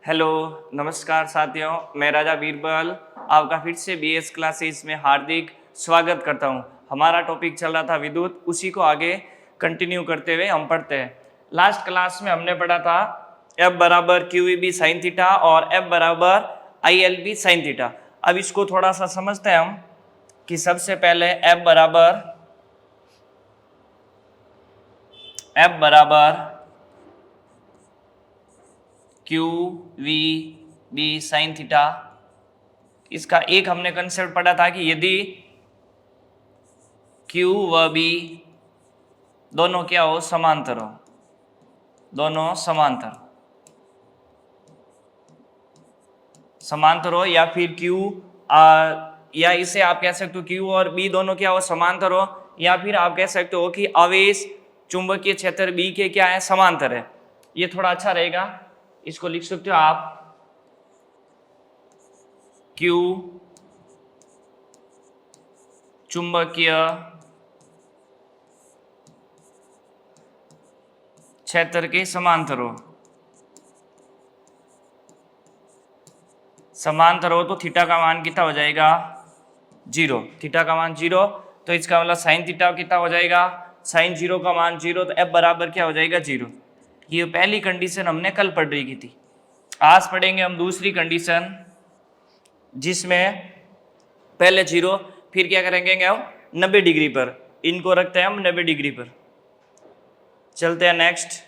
Hello, नमस्कार साथियों, मैं राजा बीरबल आपका फिर से बीएस क्लासेस में हार्दिक स्वागत करता हूं। हमारा टॉपिक चल रहा था विद्युत, उसी को आगे कंटिन्यू करते हुए हम पढ़ते हैं। लास्ट क्लास में हमने पढ़ा था F बराबर QEB साइन थीटा और F बराबर ILB साइन थीटा। अब इसको थोड़ा सा समझते हैं हम कि सबसे पहले F बराबर Q V B sine theta. इसका एक हमने कंसेप्ट पढ़ा था कि यदि क्यू व बी दोनों क्या हो, समांतर हो, दोनों समांतर हो, या फिर क्यू या इसे आप कह सकते हो क्यू और बी दोनों क्या हो, समांतर हो, या फिर आप कह सकते हो कि आवेश चुंबकीय क्षेत्र बी के क्या है, समांतर है। ये थोड़ा अच्छा रहेगा, इसको लिख सकते हो आप क्यू चुंबकीय क्षेत्र के समांतर हो, तो थीटा का मान कितना हो जाएगा, 0। थीटा का मान 0, तो इसका मतलब साइन थीटा कितना हो जाएगा, साइन 0 का मान 0, तो F बराबर क्या हो जाएगा, 0। ये पहली कंडीशन हमने कल पढ़ रही की थी। आज पढ़ेंगे हम दूसरी कंडीशन, जिसमें पहले 0, फिर क्या करेंगे हम 90 डिग्री पर, इनको रखते हैं हम 90 डिग्री पर। चलते हैं नेक्स्ट।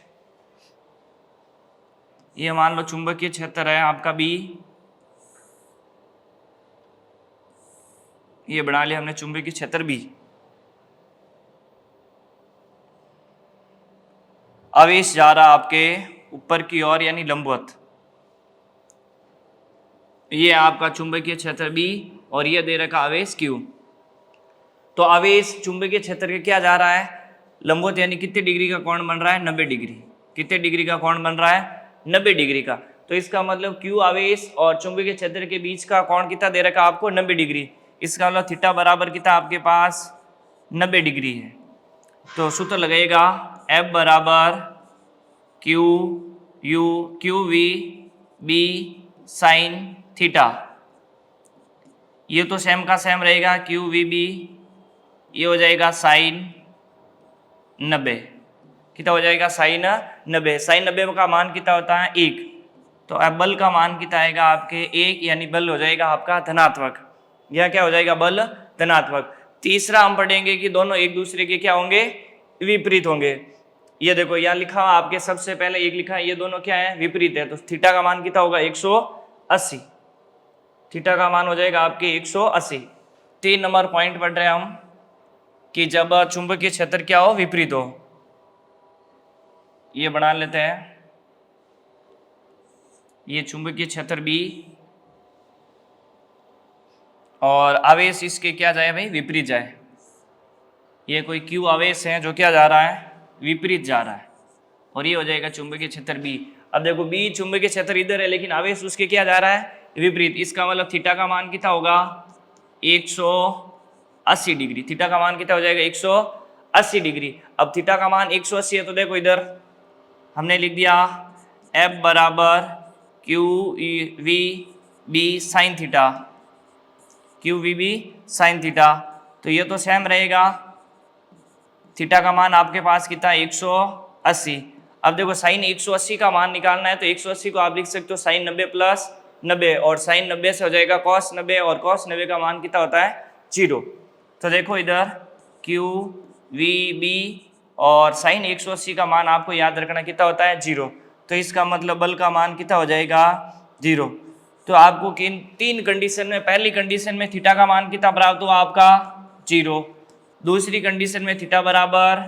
ये मान लो चुंबकीय क्षेत्र है आपका बी, ये बना लिया हमने चुंबकीय क्षेत्र बी। आवेश जा रहा आपके ऊपर की ओर यानी लंबवत, ये आपका चुंबकीय क्षेत्र बी और ये दे रखा आवेश क्यू। तो आवेश चुंबकीय क्षेत्र के क्या जा रहा है, लंबवत, यानी कितने डिग्री का कोण बन रहा है, 90 डिग्री। कितने डिग्री का कोण बन रहा है, 90 डिग्री का। तो इसका मतलब क्यू आवेश और चुंबकीय क्षेत्र के बीच का कोण कितना दे रखा आपको, 90 डिग्री। इसका मतलब थीटा बराबर कितना आपके पास, 90 डिग्री है। तो सूत्र लगेगा F बराबर Q V B sine theta. ये तो सेम का सेम रहेगा, क्यू वी बी, ये हो जाएगा साइन 90। कितना हो जाएगा, साइन 90। साइन 90 का मान कितना होता है, 1। तो अब बल का मान कितना आएगा आपके, 1, यानी बल हो जाएगा आपका धनात्मक। यह क्या हो जाएगा, बल धनात्मक। तीसरा हम पढ़ेंगे कि दोनों एक दूसरे के क्या होंगे, विपरीत होंगे। ये देखो यहाँ लिखा हुआ आपके, सबसे पहले एक लिखा है, ये दोनों क्या है, विपरीत है। तो थीटा का मान कितना होगा, 180। थीटा का मान हो जाएगा आपके 180। 3 नंबर पॉइंट पढ़ रहे हैं हम कि जब चुंबकीय क्षेत्र क्या हो, विपरीत हो। ये बना लेते हैं, ये चुंबकीय क्षेत्र बी और आवेश इसके क्या जाए भाई, विपरीत जाए। ये कोई क्यू आवेश है जो क्या जा रहा है, विपरीत जा रहा है, और ये हो जाएगा चुंबकीय क्षेत्र बी। अब देखो बी चुंबकीय क्षेत्र इधर है, लेकिन आवेश उसके क्या जा रहा है, विपरीत। इसका मतलब थीटा का मान कितना होगा, 180 डिग्री। थीटा का मान कितना हो जाएगा, 180 डिग्री। अब थीटा का मान 180 है, तो देखो इधर हमने लिख दिया F बराबर Q V B sine theta, Q V B sine theta. तो ये तो सेम रहेगा, थीटा का मान आपके पास कितना है, 180। अब देखो साइन 180 का मान निकालना है, तो 180 को आप लिख सकते हो साइन 90 प्लस 90, और साइन 90 से हो जाएगा कॉस 90, और कॉस 90 का मान कितना होता है, 0। तो देखो इधर क्यू वी बी और साइन 180 का मान आपको याद रखना कितना होता है, 0। तो इसका मतलब बल का मान कितना हो जाएगा, 0। तो आपको किन 3 कंडीशन में, पहली कंडीशन में थीटा का मान कितना प्राप्त हुआ आपका, 0। दूसरी कंडीशन में थीटा बराबर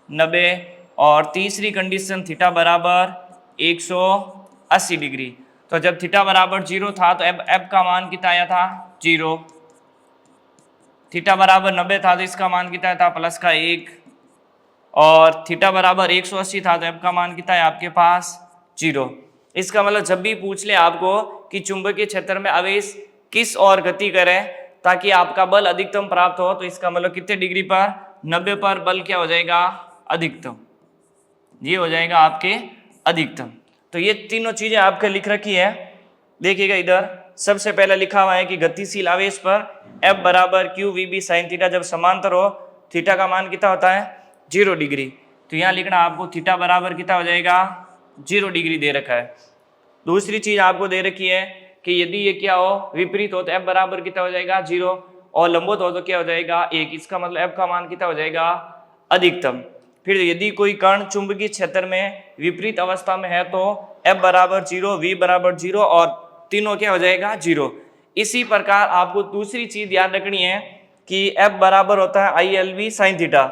90, और तीसरी कंडीशन थीटा बराबर 180 डिग्री। तो जब थीटा बराबर 0 था तो F का मान कितना आया था, 0। थीटा बराबर 90 था तो इसका मान कितना था, प्लस का 1, और थीटा बराबर 180 था तो F का मान कितना है आपके पास, 0। इसका मतलब जब भी पूछ ले आपको कि चुंबकीय क्षेत्र में आवेश किस ओर गति करे ताकि आपका बल अधिकतम प्राप्त हो, तो इसका मतलब कितने डिग्री पर, 90 पर बल क्या हो जाएगा, अधिकतम। ये हो जाएगा आपके अधिकतम। तो ये तीनों चीजें आपके लिख रखी है। देखिएगा इधर सबसे पहले लिखा हुआ है कि गतिशील आवेश पर F बराबर Q V B sine theta जब समांतर हो, थीटा का मान कितना होता है 0 डिग्री। तो यहाँ लिखना आपको थीटा बराबर कितना हो जाएगा 0 डिग्री दे रखा है। दूसरी चीज आपको दे रखी है कि यदि ये क्या हो विपरीत हो तो F बराबर कितना हो जाएगा 0 और लंबवत हो तो क्या हो जाएगा 1। इसका मतलब F का मान कितना हो जाएगा अधिकतम। फिर यदि कोई कण चुंबकीय क्षेत्र में विपरीत अवस्था में है तो F बराबर 0, V बराबर 0 और तीनों क्या हो जाएगा 0। इसी प्रकार आपको दूसरी चीज याद रखनी है कि F बराबर होता है ILB साइन थीटा।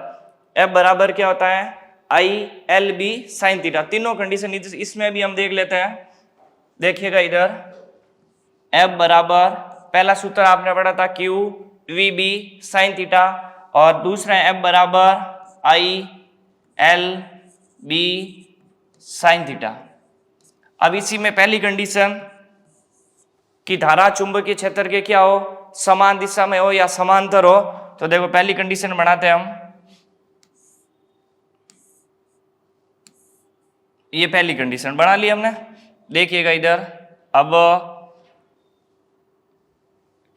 F बराबर क्या होता है ILB साइन थीटा। तीनों कंडीशन इसमें भी हम देख लेते हैं। देखिएगा इधर F बराबर पहला सूत्र आपने पढ़ा था Q V B sine theta और दूसरा F बराबर ILB साइन थीटा। अब इसी में पहली कंडीशन कि धारा चुंबकीय क्षेत्र के क्या हो समान दिशा में हो या समांतर हो। तो देखो पहली कंडीशन बनाते हैं हम। ये पहली कंडीशन बना ली हमने। देखिएगा इधर अब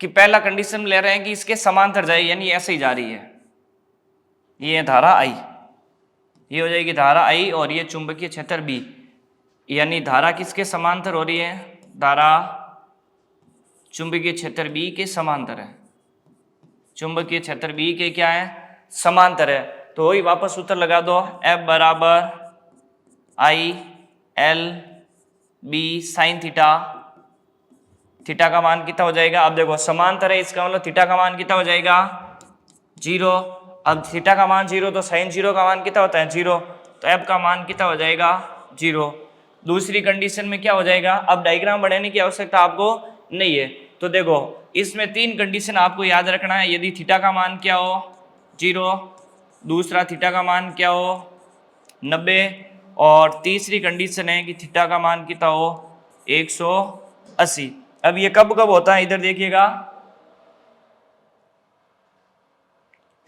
कि पहला कंडीशन ले रहे हैं कि इसके समांतर जाए यानी ऐसे ही जा रही है। ये धारा I, ये हो जाएगी धारा I और ये चुंबकीय क्षेत्र B, यानी धारा किसके समांतर हो रही है धारा चुंबकीय क्षेत्र B के समांतर है। चुंबकीय क्षेत्र B के क्या है समांतर है। तो वही वापस सूत्र लगा दो F बराबर ILB साइन थीटा। थीटा का मान कितना हो जाएगा अब देखो समांतर है इसका मतलब थीटा का मान कितना हो जाएगा 0। अब थीटा का मान 0 तो साइन 0 का मान कितना होता है 0। तो F का मान कितना हो जाएगा 0। दूसरी कंडीशन में क्या हो जाएगा अब डायग्राम बनाने की आवश्यकता आपको नहीं है। तो देखो इसमें तीन कंडीशन आपको याद रखना है। यदि थीटा का मान क्या हो 0, दूसरा थीटा का मान क्या हो 90 और तीसरी कंडीशन है कि थीटा का मान कितना हो 180। अब ये कब कब होता है इधर देखिएगा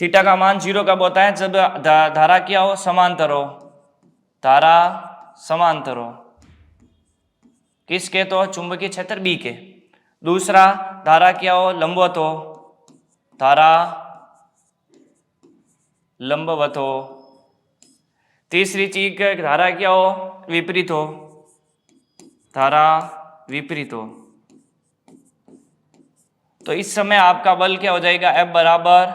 थीटा का मान 0 कब होता है जब धारा क्या हो समांतर हो। धारा समांतर हो किसके तो चुंबकीय क्षेत्र B के। दूसरा धारा क्या हो लंबवत हो, धारा लंबवत हो। तीसरी चीज धारा क्या हो विपरीत हो, धारा विपरीत हो। तो इस समय आपका बल क्या हो जाएगा F बराबर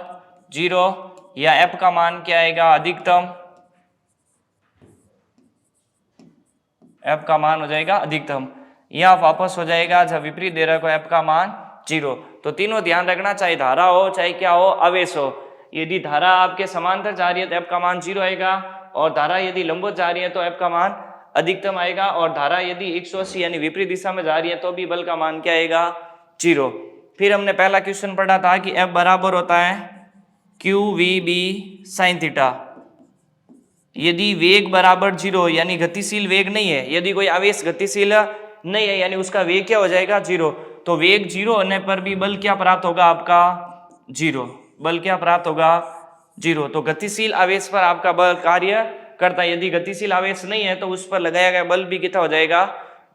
0 या F का मान क्या आएगा अधिकतम। F का मान हो जाएगा अधिकतम। यहाँ वापस हो जाएगा जब विपरीत दे रहा है F का मान 0। तो तीनों ध्यान रखना चाहे धारा हो चाहे क्या हो आवेश हो। यदि धारा आपके समांतर जा रही है तो F का मान 0 आएगा और धारा यदि लंबवत जा रही है तो F का मान अधिकतम आएगा और धारा यदि 180 यानी विपरीत दिशा में जा रही है तो भी बल का मान क्या आएगा 0। फिर हमने पहला क्वेश्चन पढ़ा था कि F बराबर होता है QVB साइन थीटा। यदि वेग बराबर 0 यानी गतिशील वेग नहीं है, यदि कोई आवेश गतिशील नहीं है यानी उसका वेग क्या हो जाएगा 0। तो वेग 0 होने पर भी बल क्या प्राप्त होगा आपका 0। बल क्या प्राप्त होगा 0। तो गतिशील आवेश पर आपका बल कार्य करता है। यदि गतिशील आवेश नहीं है तो उस पर लगाया गया बल भी कितना हो जाएगा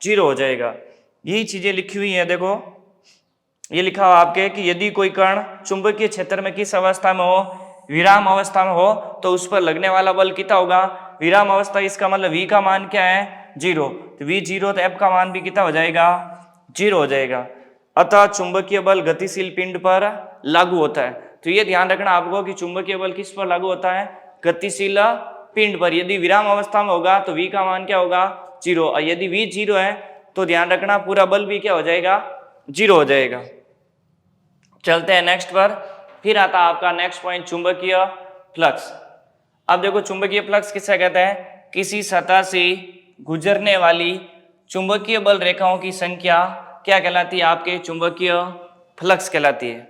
0 हो जाएगा। यही चीजें लिखी हुई है। देखो ये लिखा हुआ आपके कि यदि कोई कण चुंबकीय क्षेत्र में किस अवस्था में हो विराम अवस्था में हो तो उस पर लगने वाला बल कितना होगा विराम अवस्था। इसका मतलब V का मान क्या है 0। तो V 0 तो F का मान भी कितना हो जाएगा 0 हो जाएगा। अतः चुंबकीय बल गतिशील पिंड पर लागू होता है। तो ये ध्यान रखना आपको कि चुंबकीय बल किस पर लागू होता है गतिशील पिंड पर। यदि विराम अवस्था में होगा तो V का मान क्या होगा 0 और यदि V 0 है तो ध्यान रखना पूरा बल भी क्या हो जाएगा 0 हो जाएगा। चलते हैं नेक्स्ट पर। फिर आता है आपका नेक्स्ट पॉइंट चुंबकीय फ्लक्स। अब देखो चुंबकीय फ्लक्स किसे कहते हैं किसी सतह से गुजरने वाली चुंबकीय बल रेखाओं की संख्या क्या कहलाती है आपके चुंबकीय फ्लक्स कहलाती है।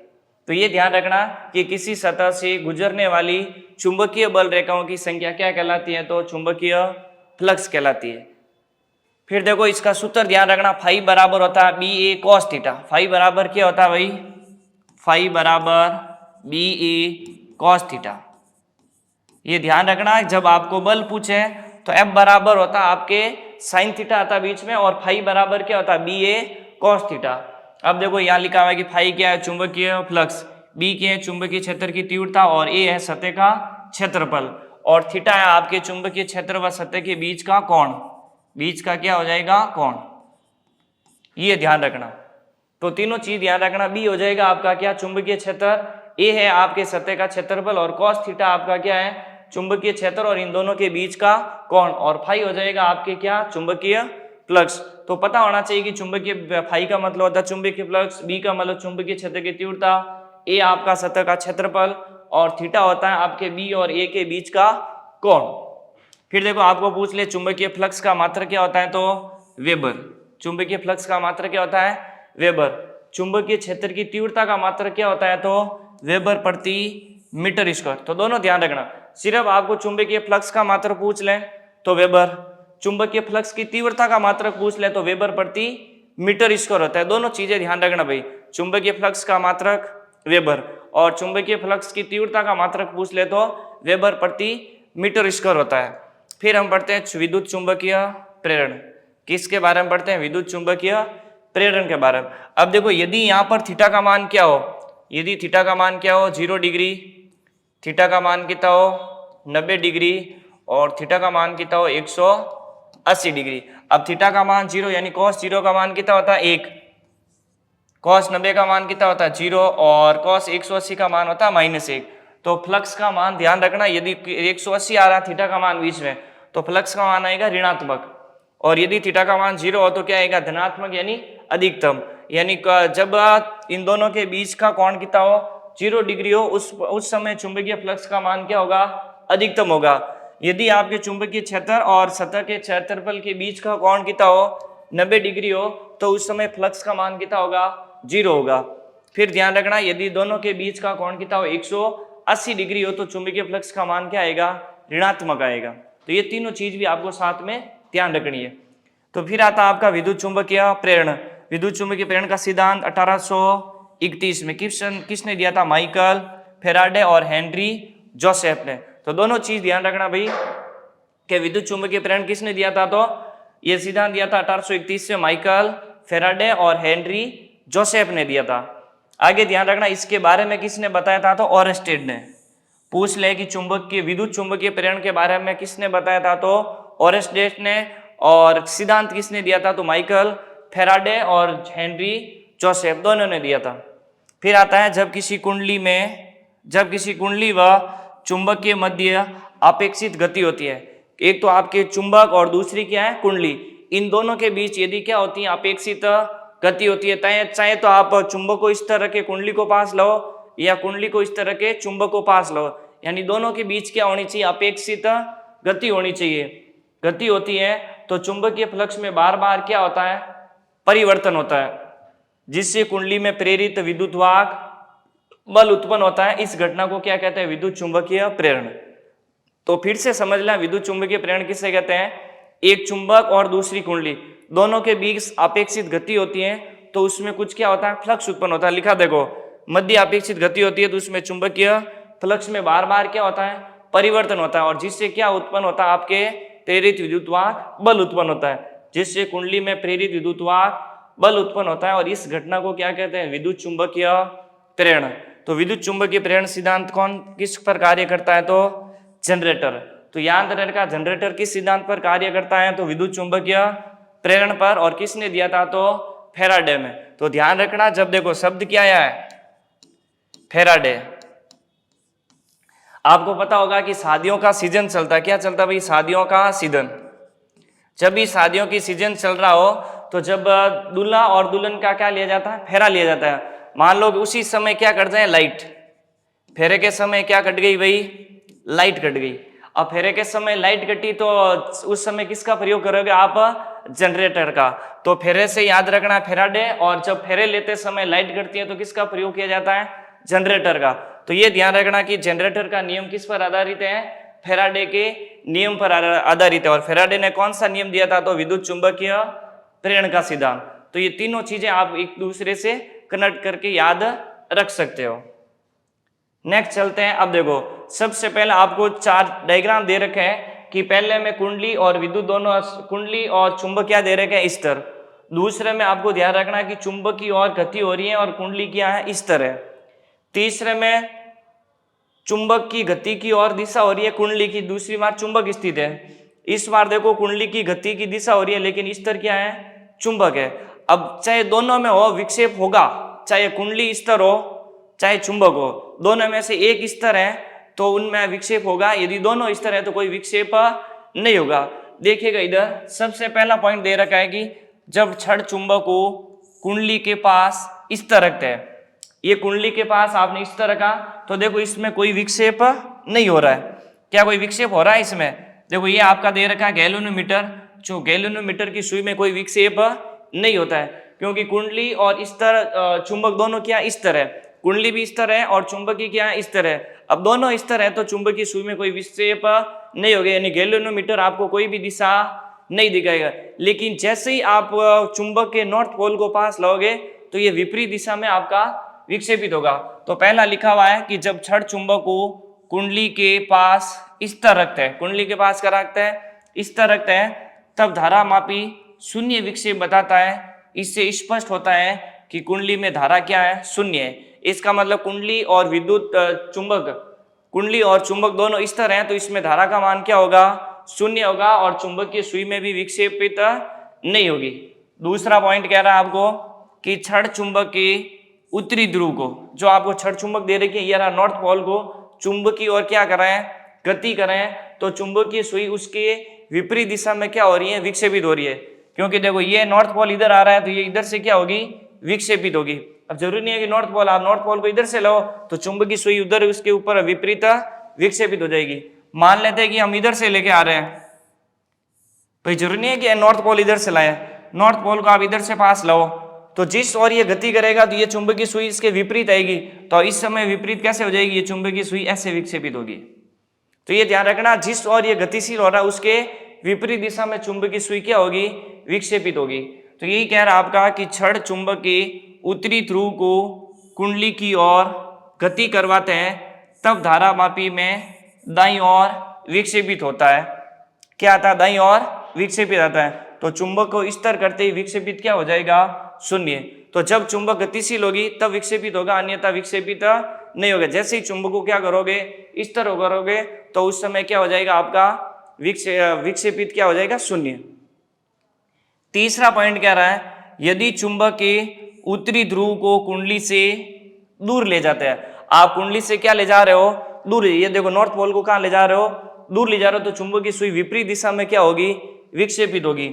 तो ये ध्यान रखना कि किसी सतह से गुजरने वाली चुंबकीय बल रेखाओं की संख्या क्या कहलाती है तो चुंबकीय फ्लक्स कहलाती है। फिर देखो इसका सूत्र ध्यान रखना फाई बराबर होता है BA cos थीटा। फाई बराबर क्या होता है भाई फाई बराबर BA cos थीटा। ये ध्यान रखना जब आपको बल पूछे तो F बराबर होता है आपके साइन थीटा आता है बीच में, और फाई बराबर क्या होता है, बी ए कॉस थीटा। अब देखो यहाँ लिखा हुआ है कि फाई क्या है, चुंबकीय फ्लक्स, बी क्या है, चुंबकीय क्षेत्र की तीव्रता, और ए है सतह का क्षेत्रफल, और थीटा है आपके चुंबकीय क्षेत्र व सतह के बीच का कोण, बीच का क्या हो जाएगा, कोण। ये ध्यान रखना। तो तीनों चीज ध्यान रखना। बी हो जाएगा आपका क्या, चुंबकीय क्षेत्र, ए है आपके सतह का क्षेत्रफल, और कॉस थीटा आपका क्या है, चुंबकीय क्षेत्र और इन दोनों के बीच का कोण, और फाई हो जाएगा आपके क्या, चुंबकीय फ्लक्स। तो पता होना चाहिए कि चुंबकीय फाई का मतलब होता है चुंबकीय फ्लक्स, बी का मतलब चुंबकीय क्षेत्र की तीव्रता, ए आपका सतह का क्षेत्रफल, और थीटा होता है आपके बी और ए के बीच का कोण। फिर देखो आपको पूछ ले चुंबकीय फ्लक्स का मात्रक क्या होता है, तो वेबर। चुंबकीय फ्लक्स का मात्रक क्या होता है, वेबर। चुंबकीय क्षेत्र की तीव्रता का मात्रक क्या होता है, तो वेबर प्रति मीटर स्क्वायर। तो दोनों ध्यान रखना, सिर्फ आपको चुंबकीय फ्लक्स का मात्रक पूछ लें तो वेबर, चुंबकीय फ्लक्स की तीव्रता का मात्रक पूछ ले तो वेबर प्रति मीटर स्क्वायर होता है। दोनों चीजें ध्यान रखना भाई, चुंबकीय फ्लक्स का मात्रक वेबर, और चुंबकीय फ्लक्स की तीव्रता का मात्रक पूछ ले तो वेबर प्रति मीटर स्क्वायर होता है। फिर हम पढ़ते हैं विद्युत चुंबकीय प्रेरण। किसके बारे में पढ़ते हैं, विद्युत चुंबकीय प्रेरण के बारे में। अब देखो यदि यहाँ पर थीटा का मान क्या हो, यदि थीटा का मान क्या हो, 0 डिग्री, थीटा का मान कितना हो, 90 डिग्री, और थीटा का मान कितना हो, 180 डिग्री। अब थीटा का मान 0 यानी cos 0 का मान कितना होता है, 1, cos 90 का मान कितना होता है, 0, और cos 180 का मान होता है -1। तो फ्लक्स का मान ध्यान रखना, यदि 180 आ रहा थीटा का मान बीच में, तो फ्लक्स का मान आएगा ऋणात्मक, और यदि थीटा का मान 0 हो तो क्या आएगा, धनात्मक यानी अधिकतम। यानी जब इन दोनों के बीच का कोण कितना हो, 0 डिग्री हो, उस समय चुंबकीय फ्लक्स का मान क्या होगा, अधिकतम होगा। यदि आपके चुंबकीय क्षेत्र और सतह के क्षेत्रफल के बीच का कोण कितना हो, 90 डिग्री हो, तो उस समय फ्लक्स का मान कितना होगा, 0 होगा। फिर ध्यान रखना, यदि दोनों के बीच का कोण कितना हो, 180 डिग्री हो, तो चुंबकीय फ्लक्स का मान क्या आएगा, ऋणात्मक आएगा। तो ये तीनों चीज भी आपको साथ में ध्यान रखनी है। तो फिर आता है आपका विद्युत चुंबकीय प्रेरण। विद्युत चुंबकीय प्रेरण का सिद्धांत 1831 में किसने दिया था, माइकल फेराडे और हेनरी जोसेफ ने। तो दोनों चीज ध्यान रखना भाई कि विद्युत चुंबकीय प्रेरण किसने दिया था, तो ये सिद्धांत दिया था 1831 में माइकल फेराडे और हेनरी जोसेफ ने दिया था। आगे ध्यान रखना, इसके बारे में किसने बताया था, तो ओरेस्टेड ने। पूछ ले कि चुंबकीय विद्युत चुंबकीय प्रेरण के बारे में किसने बताया था, तो ओरेस्टेड ने, और सिद्धांत किसने दिया था, तो माइकल फेराडे और हेनरी जोसेफ, दोनों ने दिया था। फिर आता है जब किसी कुंडली व चुंबक के मध्य अपेक्षित गति होती है, एक तो आपके चुंबक और दूसरी क्या है, कुंडली, इन दोनों के बीच यदि क्या होती है, अपेक्षित गति होती है, चाहे तो आप चुंबक को इस तरह के कुंडली को पास लो, या कुंडली को इस तरह के चुंबक को पास लो, यानी दोनों के बीच क्या होनी चाहिए, अपेक्षित गति होनी चाहिए। गति होती है तो चुंबकीय फ्लक्स में बार बार क्या होता है, परिवर्तन होता है, जिससे कुंडली में प्रेरित विद्युतवाहक बल उत्पन्न होता है। इस घटना को क्या कहते हैं, विद्युत चुंबकीय प्रेरण। तो फिर से समझ लें, विद्युत चुंबकीय प्रेरण किसे कहते हैं, एक चुंबक और दूसरी कुंडली दोनों के बीच अपेक्षित गति होती है, तो उसमें कुछ क्या होता है, फ्लक्स उत्पन्न होता है। लिखा देखो, मध्य अपेक्षित गति होती है तो उसमें चुंबकीय फ्लक्स में बार बार क्या होता है, परिवर्तन होता है, और जिससे क्या उत्पन्न होता है, आपके प्रेरित विद्युतवाहक बल उत्पन्न होता है, जिससे कुंडली में प्रेरित विद्युतवाहक बल उत्पन्न होता है, और इस घटना को क्या कहते हैं, विद्युत चुंबकीय प्रेरण। तो विद्युत चुंबकीय प्रेरण सिद्धांत किस पर कार्य करता है, तो जनरेटर। तो याद रखना, जनरेटर किस सिद्धांत पर कार्य करता है, तो विद्युत चुंबकीय प्रेरण पर, और किसने दिया था, तो फेराडे में। तो ध्यान रखना, जब देखो शब्द क्या आया है, फेराडे। आपको पता होगा कि शादियों का सीजन चलता है, क्या चलता है भाई, शादियों का सीजन। जब भी शादियों की सीजन चल रहा हो, तो जब दूल्हा और दुल्हन का क्या लिया जाता है, फेरा लिया जाता है। मान लो कि उसी समय क्या कट जाए, लाइट, फेरे के समय क्या कट गई भाई, लाइट कट गई। अब फेरे के समय लाइट कटी तो उस समय किसका प्रयोग करोगे आप, जनरेटर का। तो फेरे से याद रखना फेराडे, और जब फेरे लेते समय लाइट कटती है तो किसका प्रयोग किया जाता है, जनरेटर का। तो ये ध्यान रखना कि जनरेटर का नियम किस पर आधारित है, फेराडे के नियम पर आधारित है। और फेराडे ने कौन सा नियम दिया था, तो विद्युत चुंबकीय प्रेरण का सिद्धांत। तो ये तीनों चीजें आप एक दूसरे से कनेक्ट करके याद रख सकते हो। नेक्स्ट चलते हैं। अब देखो, सबसे पहले आपको चार डायग्राम दे रखे हैं, कि पहले में कुंडली और विद्युत दोनों, कुंडली और चुंबक क्या दे रखे हैं, इस तरह। दूसरे में आपको ध्यान रखना है कि चुंबक की ओर गति हो रही है और कुंडली क्या है, इस तरह। तीसरे में चुंबक की गति की ओर दिशा हो रही है कुंडली की, दूसरी बार चुंबक स्थित है। इस बार देखो कुंडली की गति की दिशा हो रही है लेकिन स्तर क्या है, चुंबक है। अब चाहे दोनों में हो विक्षेप होगा, चाहे कुंडली स्तर हो चाहे चुंबक हो, दोनों में से एक स्तर है तो उनमें विक्षेप होगा, यदि दोनों स्तर है तो कोई विक्षेप नहीं होगा। देखिएगा इधर सबसे पहला पॉइंट दे रखा है कि जब छड़ चुंबक को कुंडली के पास इस तरह रखते हैं, ये कुंडली के पास आपने इस तरह का, तो देखो इसमें कोई विक्षेप नहीं हो रहा है। क्या कोई विक्षेप हो रहा है इसमें? देखो ये आपका दे रखा है गैल्वेनोमीटर, जो गैल्वेनोमीटर की सुई में कोई विक्षेप नहीं होता है, क्योंकि कुंडली और इस तरह चुंबक दोनों क्या इस तरह, कुंडली भी इस तरह है और चुंबकी क्या इस तरह है। अब दोनों इस तरह है तो चुंबकी सुई में कोई विक्षेप नहीं होगा, यानी गैल्वेनोमीटर आपको कोई भी दिशा नहीं दिखाएगा। लेकिन जैसे ही आप चुंबक के नॉर्थ पोल को पास लाओगे तो ये विपरीत दिशा में आपका विक्षेपित होगा। तो पहला लिखा हुआ है कि जब छड़ चुंबक को कुंडली के पास इस तरह रखते हैं, कुंडली के पास क्या रखते हैं, इस तरह रखते हैं, तब धारा मापी शून्य विक्षेप बताता है। इससे स्पष्ट होता है कि कुंडली में धारा क्या है, शून्य है। इसका मतलब कुंडली और विद्युत चुंबक, कुंडली और चुंबक दोनों इस तरह हैं तो इसमें धारा का मान क्या होगा, शून्य होगा और चुंबक की सुई में भी विक्षेपित नहीं होगी। दूसरा पॉइंट कह रहा है आपको कि छड़ चुंबक के उत्तरी ध्रुव को, जो आपको छड़ चुंबक दे रखी है ये रहा नॉर्थ पोल को, चुंबक की ओर क्या कर रहे हैं, गति कर रहे हैं, तो चुंबक की सुई उसके विपरीत दिशा में क्या हो रही है, विक्षेपित हो रही है। क्योंकि देखो ये नॉर्थ पोल इधर आ रहा है तो ये इधर से क्या होगी, विक्षेपित होगी। अब जरूरी नहीं है कि नॉर्थ पोल, आप नॉर्थ पोल को इधर से लो तो चुंबक की सुई उधर उसके ऊपर विपरीत विक्षेपित हो जाएगी। मान लेते हैं कि हम इधर से लेके आ रहे हैं, भाई जरूरी नहीं है कि नॉर्थ पोल इधर से लाए, नॉर्थ पोल को आप इधर से पास लाओ तो जिस और ये गति करेगा तो ये चुंबकीय सुई इसके विपरीत आएगी, तो इस समय विपरीत कैसे हो जाएगी, ये चुंबकीय सुई ऐसे विक्षेपित होगी। तो ये ध्यान रखना, जिस और ये गतिशील हो रहा है उसके विपरीत दिशा में चुंबकीय सुई क्या होगी, विक्षेपित होगी। तो यही कह रहा आपका कि छड़ चुंबक के उत्तरी ध्रुव को कुंडली की ओर गति करवाते हैं तब धारा मापी में दाईं ओर विक्षेपित होता है। क्या आता है, दाईं ओर विक्षेपित आता है। तो चुंबक को इस तरह करते ही विक्षेपित क्या हो जाएगा, शून्य। तो जब चुंबक गतिशील होगी तब विक्षेपित होगा, अन्यथा विक्षेपित नहीं होगा। जैसे ही चुंबक को क्या करोगे, इस तरह करोगे तो उस समय क्या हो जाएगा आपका विक्षेपित क्या हो जाएगा, शून्य। तीसरा पॉइंट कह रहा है यदि चुंबक के उत्तरी ध्रुव को कुंडली से दूर ले जाते हैं, आप कुंडली से क्या ले जा रहे हो, दूर। ये देखो नॉर्थ पोल को कहाँ ले जा रहे हो, दूर ले जा रहे हो, तो चुंबक की सुई विपरीत दिशा में क्या होगी, विक्षेपित होगी।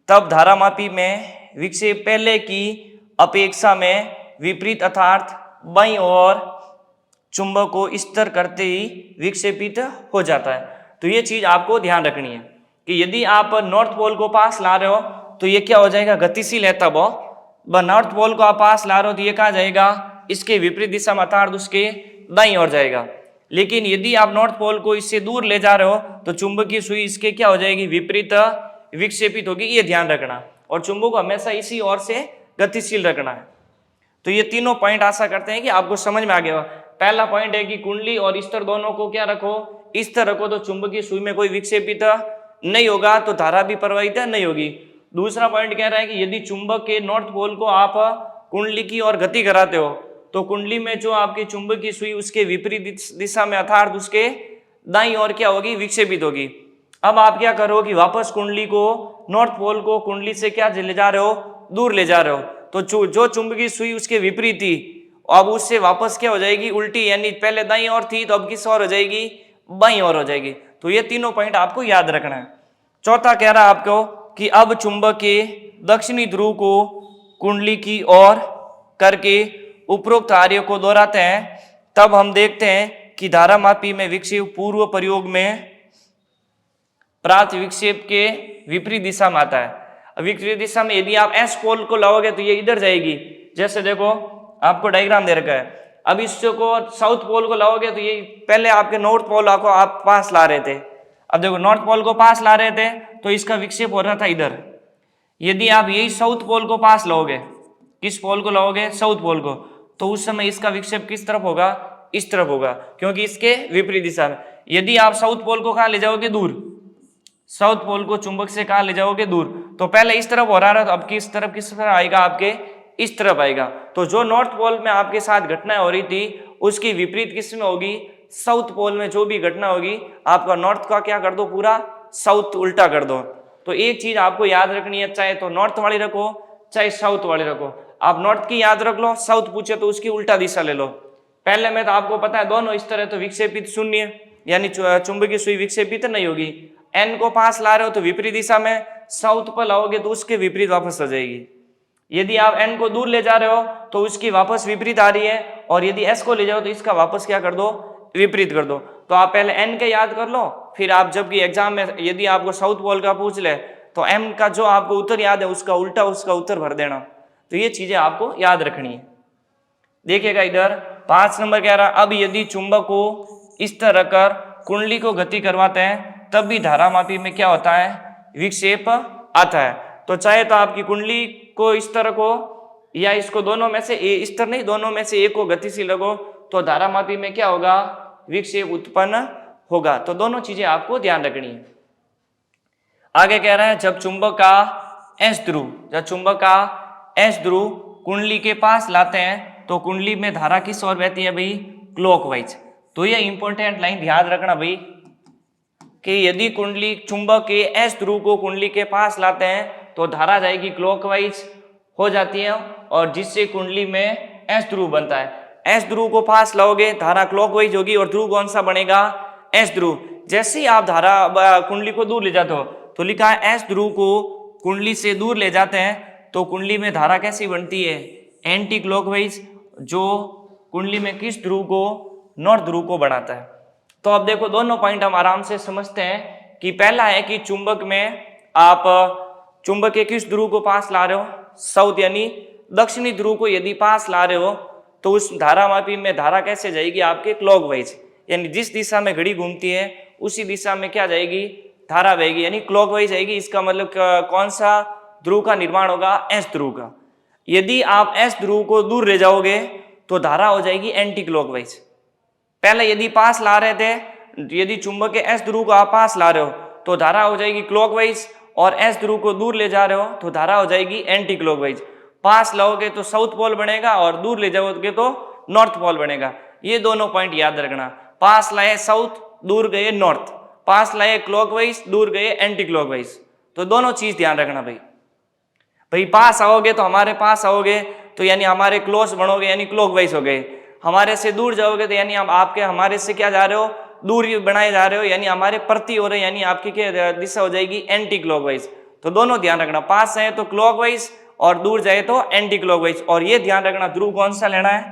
तब धारामापी में विक्षेप पहले की अपेक्षा में विपरीत अर्थात बाईं ओर चुंबक को स्तर करते ही विक्षेपित हो जाता है। तो ये चीज आपको ध्यान रखनी है कि यदि आप नॉर्थ पोल को पास ला रहे हो तो ये क्या हो जाएगा, गतिशील है, तब नॉर्थ पोल को आप पास ला रहे हो तो ये कहाँ जाएगा, इसके विपरीत दिशा में अर्थात उसके दाईं ओर जाएगा। लेकिन यदि आप नॉर्थ पोल को इससे दूर ले जा रहे हो तो चुंबकीय सुई इसके क्या हो जाएगी, विपरीत विक्षेपित होगी, ये ध्यान रखना। और चुंबक को हमेशा इसी ओर से गतिशील रखना है। तो ये तीनों पॉइंट आशा करते हैं कि आपको समझ में आ गया। पहला पॉइंट है कि कुंडली और स्तर दोनों को क्या रखो, इस तरह रखो, तो चुंबकीय सुई में कोई विक्षेपित नहीं होगा, तो धारा भी प्रवाहित नहीं होगी। दूसरा पॉइंट कह रहा है कि यदि चुंबक के नॉर्थ पोल को आप कुंडली की ओर गति कराते हो तो कुंडली में जो आपकी चुंबकीय सुई उसके विपरीत दिशा में अर्थात उसके दाईं ओर क्या होगी, विक्षेपित होगी। अब आप क्या करो कि वापस कुंडली को, नॉर्थ पोल को कुंडली से क्या ले जा रहे हो, दूर ले जा रहे हो, तो जो चुंबकीय सुई उसके विपरीत थी अब उससे वापस क्या हो जाएगी, उल्टी, यानी पहले दाईं ओर थी तो अब किस ओर हो जाएगी, बाईं ओर हो जाएगी। तो ये तीनों पॉइंट आपको याद रखना है। चौथा कह रहा है आपको कि अब चुंबक के दक्षिणी ध्रुव को कुंडली की ओर करके उपरोक्त कार्य को दोहराते हैं तब हम देखते हैं कि धारामापी में विक्षेप पूर्व प्रयोग में प्राप्त विक्षेप के विपरीत दिशा में आता है। विपरीत दिशा में यदि आप एस पोल को लाओगे तो ये इधर जाएगी, जैसे देखो आपको डायग्राम दे रखा है। अब इसको साउथ पोल को लाओगे तो ये पहले आपके नॉर्थ पोल को आप पास ला रहे थे, अब देखो नॉर्थ पोल को पास ला रहे थे तो इसका विक्षेप हो रहा था इधर। यदि आप यही साउथ पोल को पास लाओगे, किस पोल को लाओगे, साउथ पोल को, तो उस समय इसका विक्षेप किस तरफ होगा, इस तरफ होगा, क्योंकि इसके विपरीत दिशा में। यदि आप साउथ पोल को कहाँ ले जाओगे, दूर, साउथ पोल को चुंबक से कहाँ ले जाओगे, दूर। तो पहले इस तरफ हो रहा है, तो अब किस तरफ आएगा, आपके इस तरफ आएगा। तो जो नॉर्थ पोल में आपके साथ घटनाएं हो रही थी उसकी विपरीत किस में होगी, साउथ पोल में जो भी घटना होगी आपका नॉर्थ का क्या कर दो, पूरा साउथ उल्टा कर दो। तो एक चीज आपको याद रखनी है, चाहे तो नॉर्थ वाली रखो चाहे साउथ वाली रखो। आप नॉर्थ की याद रख लो, साउथ पूछे तो उसकी उल्टा दिशा ले लो। पहले में तो आपको पता है दोनों इस तरह, तो विक्षेपित शून्य यानी चुंबकीय सुई विक्षेपित नहीं होगी। एन को पास ला रहे हो तो विपरीत दिशा में, साउथ पर लाओगे तो उसके विपरीत वापस आ जाएगी। यदि आप एन को दूर ले जा रहे हो तो उसकी वापस विपरीत आ रही है, और यदि एस को ले जाओ तो इसका वापस क्या कर दो, विपरीत कर दो। तो आप पहले एन के याद कर लो, फिर आप जबकि एग्जाम में यदि आपको साउथ पोल का पूछ ले तो एम का जो आपको उत्तर याद है उसका उल्टा उसका उत्तर भर देना। तो ये चीजें आपको याद रखनी है। देखिएगा इधर 5 नंबर कह रहा, अब यदि चुंबक को इस तरह कर कुंडली को गति करवाते हैं तब भी धारामापी में क्या होता है, विक्षेप आता है। तो चाहे तो आपकी कुंडली को इस तरह को या इसको दोनों में से इस तरह नहीं, दोनों में से एक को गतिशील रखो तो धारामापी में क्या होगा, विक्षेप उत्पन्न होगा। तो दोनों चीजें आपको ध्यान रखनी है। आगे कह रहा है जब चुंबक का एस ध्रुव कुंडली के पास लाते हैं तो कुंडली में धारा किस ओर बहती है भाई, क्लॉकवाइज। तो ये इंपॉर्टेंट लाइन ध्यान रखना भाई कि यदि कुंडली चुंबक के एस ध्रुव को कुंडली के पास लाते हैं तो धारा जाएगी क्लॉकवाइज हो जाती है, और जिससे कुंडली में एस ध्रुव बनता है। एस ध्रुव को पास लाओगे धारा क्लॉकवाइज होगी और ध्रुव कौन सा बनेगा, एस ध्रुव। जैसे ही आप धारा कुंडली को दूर ले जाते हो तो लिखा है एस ध्रुव को कुंडली से दूर ले जाते हैं तो कुंडली में धारा कैसी बनती है, एंटी क्लॉकवाइज, जो कुंडली में किस ध्रुव को, नॉर्थ ध्रुव को बढ़ाता है। तो अब देखो दोनों पॉइंट हम आराम से समझते हैं कि पहला है कि चुंबक में आप चुंबक के किस ध्रुव को पास ला रहे हो, साउथ यानी दक्षिणी ध्रुव को यदि पास ला रहे हो तो उस धारामापी में धारा कैसे जाएगी आपके क्लॉकवाइज, यानी जिस दिशा में घड़ी घूमती है उसी दिशा में क्या जाएगी, धारा बहेगी, यानी क्लॉकवाइज जाएगी। इसका मतलब कौन सा ध्रुव का निर्माण होगा, एस ध्रुव का। यदि आप एस ध्रुव को दूर ले जाओगे तो धारा हो जाएगी एंटी क्लॉकवाइज। पहले यदि पास ला रहे थे, यदि चुंबक के एस ध्रुव को आप पास ला रहे हो तो धारा हो जाएगी क्लॉकवाइज, और एस ध्रुव को दूर ले जा रहे हो तो धारा हो जाएगी एंटी क्लॉकवाइज। पास लाओगे तो साउथ पोल बनेगा और दूर ले जाओगे तो नॉर्थ पोल बनेगा। ये दोनों पॉइंट याद रखना, पास लाए साउथ, दूर गए नॉर्थ, पास लाए क्लॉकवाइज, दूर गए एंटी क्लॉकवाइज। तो दोनों चीज ध्यान रखना भाई पास आओगे तो हमारे पास आओगे तो यानी हमारे क्लोज बनोगे यानी क्लॉकवाइज हो गए, हमारे से दूर जाओगे तो यानी हम आपके हमारे से क्या जा रहे हो, दूर बनाए जा रहे हो, यानी हमारे प्रति हो रहे, यानी आपकी क्या दिशा हो जाएगी, एंटी क्लॉकवाइज। तो दोनों ध्यान रखना, पास जाए तो क्लॉकवाइज और दूर जाए तो एंटी क्लॉकवाइज। और ये ध्यान रखना ध्रुव कौन सा लेना है,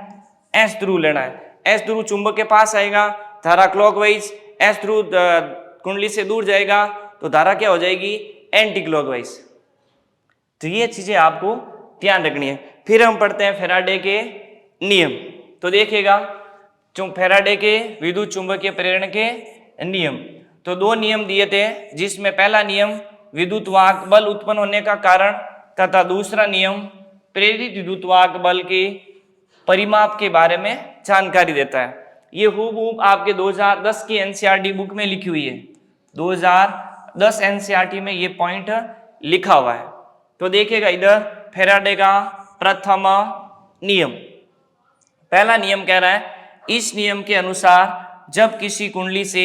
एस ध्रुव लेना है। एस ध्रुव चुंबक के पास आएगा धारा क्लॉकवाइज, एस ध्रुव कुंडली से दूर जाएगा तो धारा क्या हो जाएगी, एंटी क्लॉकवाइज। तो ये चीजें आपको ध्यान रखनी है। फिर हम पढ़ते हैं फैराडे के नियम। तो देखिएगा फैराडे के विद्युत चुंबकीय प्रेरण के नियम, तो 2 नियम दिए थे, जिसमें पहला नियम विद्युत वाहक बल उत्पन्न होने का कारण तथा दूसरा नियम प्रेरित विद्युत वाहक बल के परिमाप के बारे में जानकारी देता है। ये हूबहू आपके 2010 की एनसीईआरटी बुक में लिखी हुई है, 2010 एनसीईआरटी में ये पॉइंट लिखा हुआ है। तो देखिएगा इधर फैराडे का प्रथम नियम, पहला नियम कह रहा है, इस नियम के अनुसार जब किसी कुंडली से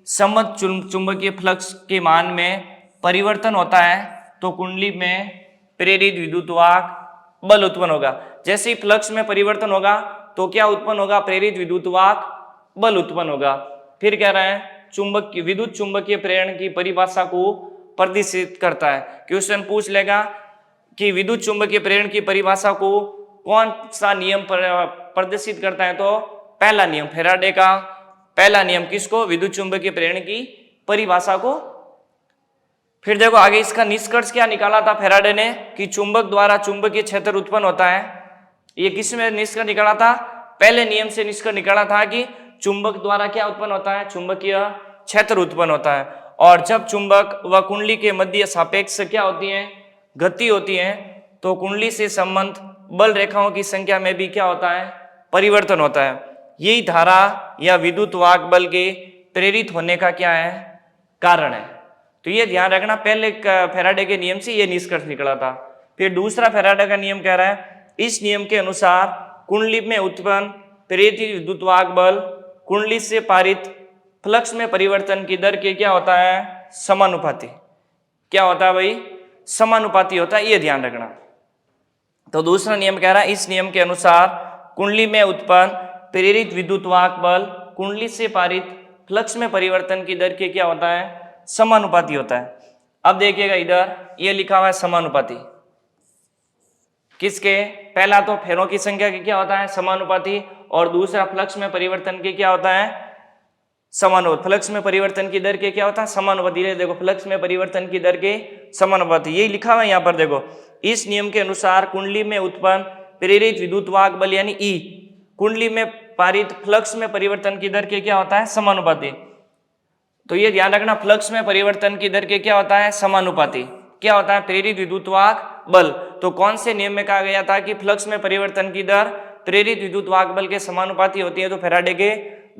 सम्मत चुंबकीय फ्लक्स के मान में परिवर्तन होता है तो कुंडली में प्रेरित विद्युत वाहक बल उत्पन्न होगा। जैसे ही फ्लक्स में परिवर्तन होगा तो क्या उत्पन्न होगा, प्रेरित विद्युत वाहक बल उत्पन्न होगा। फिर कह रहा है विद्युत चुंबकीय प्रेरण की परिभाषा को प्रदर्शित करता है। क्वेश्चन पूछ लेगा कि विद्युत चुंबकीय प्रेरण की परिभाषा को कौन सा नियम प्रदर्शित करता है, तो पहला नियम, फैराडे का पहला नियम किसको, विद्युत चुंबकीय प्रेरण की परिभाषा को। फिर देखो आगे इसका निष्कर्ष क्या निकाला था फैराडे ने, कि चुंबक द्वारा चुंबकीय क्षेत्र उत्पन्न होता है। ये किस में निष्कर्ष निकाला था, पहले नियम से निष्कर्ष निकाला था कि चुंबक द्वारा क्या उत्पन्न होता है, चुंबकीय क्षेत्र उत्पन्न होता है। और जब चुंबक व कुंडली के मध्य सापेक्ष क्या होती है, गति होती है, तो कुंडली से संबंध बल रेखाओं की संख्या में भी क्या होता है, परिवर्तन होता है। यही धारा या विद्युत वाहक बल के प्रेरित होने का क्या है, कारण है। तो ये ध्यान रखना, पहले फैराडे के नियम से ये निष्कर्ष निकला था। फिर दूसरा फैराडे का नियम कह रहा है, इस नियम के अनुसार कुंडली में उत्पन्न प्रेरित विद्युतवाहक बल कुंडली से पारित फ्लक्स में परिवर्तन की दर के क्या होता है, समानुपाती। क्या होता है भाई, समानुपाती होता है, ये ध्यान रखना। तो दूसरा नियम कह रहा है, इस नियम के अनुसार कुंडली में उत्पन्न प्रेरित विद्युतवाहक बल कुंडली से पारित फ्लक्स में परिवर्तन की दर के क्या होता है, समानुपाती होता है। अब देखिएगा इधर ये लिखा हुआ है समानुपाती, किसके, पहला तो फेरों की संख्या के क्या होता है, समानुपाती, और दूसरा फ्लक्स में परिवर्तन के क्या होता है, समानुपाती। फ्लक्स में परिवर्तन की दर के क्या होता है, समानुपाती। देखो फ्लक्स में परिवर्तन की दर के समानुपाती, यही लिखा हुआ है यहाँ पर। देखो इस नियम के अनुसार कुंडली में उत्पन्न प्रेरित विद्युतवाहक बल यानी ई कुंडली में पारित फ्लक्स में परिवर्तन की दर के क्या होता है, समानुपाती। तो ये ध्यान रखना, फ्लक्स में परिवर्तन की दर के क्या होता है, समानुपाती। क्या होता है, प्रेरित विद्युतवाहक बल। तो कौन से नियम में कहा गया था कि फ्लक्स में परिवर्तन की दर प्रेरित विद्युतवाहक बल के समानुपाती होती है, तो फैराडे के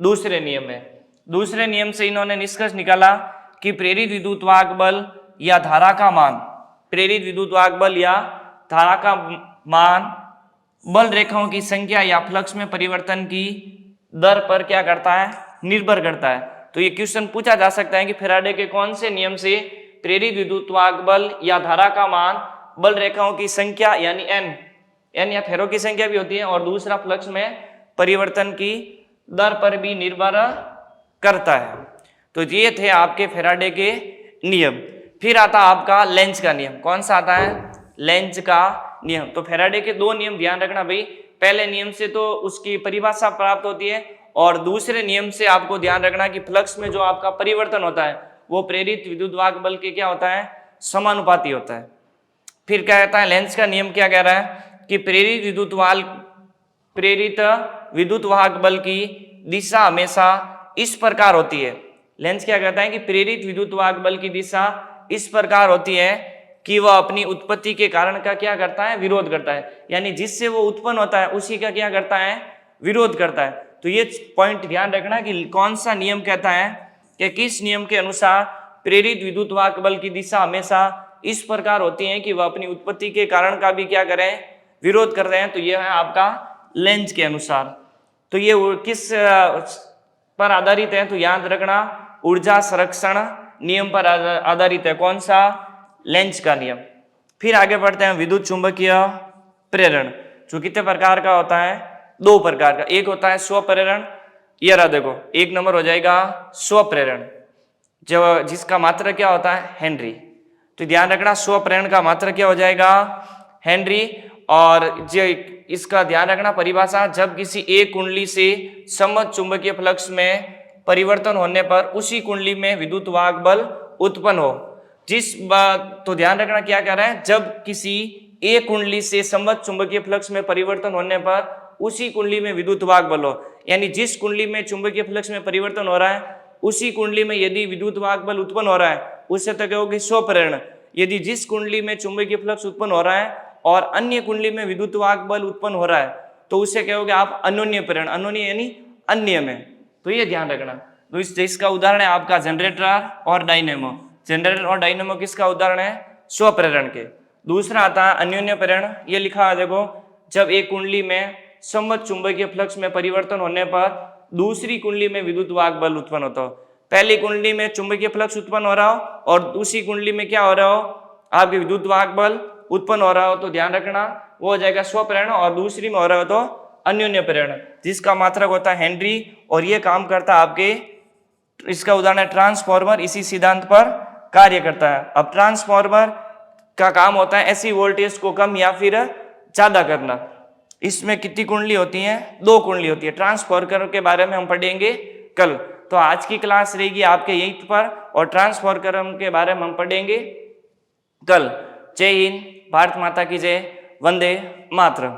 दूसरे नियम में। दूसरे नियम से इन्होंने निष्कर्ष निकाला कि प्रेरित विद्युतवाहक बल या धारा का मान, प्रेरित विद्युतवाहक बल या धारा का मान बल रेखाओं की संख्या या फ्लक्स में परिवर्तन की दर पर क्या करता है, निर्भर करता है। तो ये क्वेश्चन पूछा जा सकता है कि फैराडे के कौन से नियम से प्रेरित विद्युतवाहक बल या धारा का मान बल रेखाओं की संख्या यानी एन या फेरों की संख्या भी होती है, और दूसरा फ्लक्स में परिवर्तन की दर पर भी निर्भर करता है। तो ये थे आपके फैराडे के नियम। फिर आता आपका लेंज का नियम। कौन सा आता है, लेंज का नियम। तो फैराडे के दो नियम ध्यान रखना भाई, पहले नियम से तो उसकी परिभाषा प्राप्त होती है, और दूसरे नियम से आपको ध्यान रखना कि फ्लक्स में जो आपका परिवर्तन होता है वो प्रेरित विद्युतवाहक बल के क्या होता है, समानुपाती होता है। फिर क्या कहता है, लेंज का नियम क्या कह रहा है कि प्रेरित विद्युतवाहक बल की दिशा हमेशा इस प्रकार होती है। लेंज क्या कहता है कि प्रेरित विद्युतवाहक बल की दिशा इस प्रकार होती है कि वह अपनी उत्पत्ति के कारण का क्या करता है, विरोध करता है। यानी जिससे वो उत्पन्न होता है उसी का क्या करता है, विरोध करता है। तो ये पॉइंट ध्यान रखना कि कौन सा नियम कहता है कि किस नियम के अनुसार प्रेरित विद्युतवाहक बल की दिशा हमेशा इस प्रकार होती है कि वह अपनी उत्पत्ति के कारण का भी क्या करें, विरोध कर रहे हैं। तो यह है आपका लेंज के अनुसार। तो ये किस पर आधारित है, तो याद रखना ऊर्जा संरक्षण नियम पर आधारित है। कौन सा, लेंज का नियम। फिर आगे बढ़ते हैं, विद्युत चुंबकीय प्रेरण जो कितने प्रकार का होता है, दो प्रकार का। एक होता है स्व प्रेरण, ये रहा देखो, एक नंबर हो जाएगा स्व प्रेरण, जो जिसका मात्रक क्या होता है, हेनरी। तो ध्यान रखना स्व प्रेरण का मात्रक क्या हो जाएगा, हेनरी। और जो इसका ध्यान रखना परिभाषा, जब किसी एक कुंडली से समवर्त चुंबकीय फ्लक्स में परिवर्तन होने पर उसी कुंडली में विद्युतवाहक बल उत्पन्न हो। तो ध्यान रखना क्या कह रहा है, जब किसी एक कुंडली से समवर्त चुंबकीय फ्लक्स में परिवर्तन होने पर उसी कुंडली में विद्युतवाहक बल हो। यानी जिस कुंडली में चुंबकीय फ्लक्स में परिवर्तन हो रहा है उसी कुंडली में यदि विद्युतवाहक बल उत्पन्न हो रहा है उससे तो कहोगे स्व प्रेरण। यदि जिस कुंडली में चुंबकीय फ्लक्स उत्पन्न हो रहा है और अन्य कुंडली में विद्युतवाहक बल उत्पन्न हो रहा है तो उससे कहोगे आप अन्योन्य प्रेरण। अन्योन्य यानी अन्य में। तो ये ध्यान रखना। तो इसका उदाहरण है आपका जनरेटर और डायनेमो। जनरेटर और डायनेमो किसका उदाहरण है, स्व प्रेरण के। दूसरा आता है अन्योन्य प्रेरण। ये लिखा है देखो, जब एक कुंडली में समवर्त चुंबकीय फ्लक्स में परिवर्तन होने पर दूसरी कुंडली में विद्युतवाहक बल उत्पन्न होता हो। पहली कुंडली में चुंबकीय फ्लक्स उत्पन्न हो रहा हो और दूसरी कुंडली में क्या हो रहा हो, आपके विद्युतवाहक बल उत्पन्न हो रहा हो, तो ध्यान रखना वो हो जाएगा स्व प्रेरण। और दूसरी में हो रहा हो तो अन्योन्य प्रेरण, जिसका मात्रक होता है हेनरी। और ये काम करता है आपके, इसका उदाहरण है ट्रांसफॉर्मर, इसी सिद्धांत पर कार्य करता है। अब ट्रांसफॉर्मर का काम होता है ऐसी वोल्टेज को कम या फिर ज्यादा करना। इसमें कितनी कुंडली होती है, दो कुंडली होती है। ट्रांसफॉर्मर के बारे में हम पढ़ेंगे कल। तो आज की क्लास रहेगी आपके यहीं पर, और ट्रांसफॉर्मर के बारे में हम पढ़ेंगे कल। जय हिंद, भारत माता की जय, वंदे मातरम।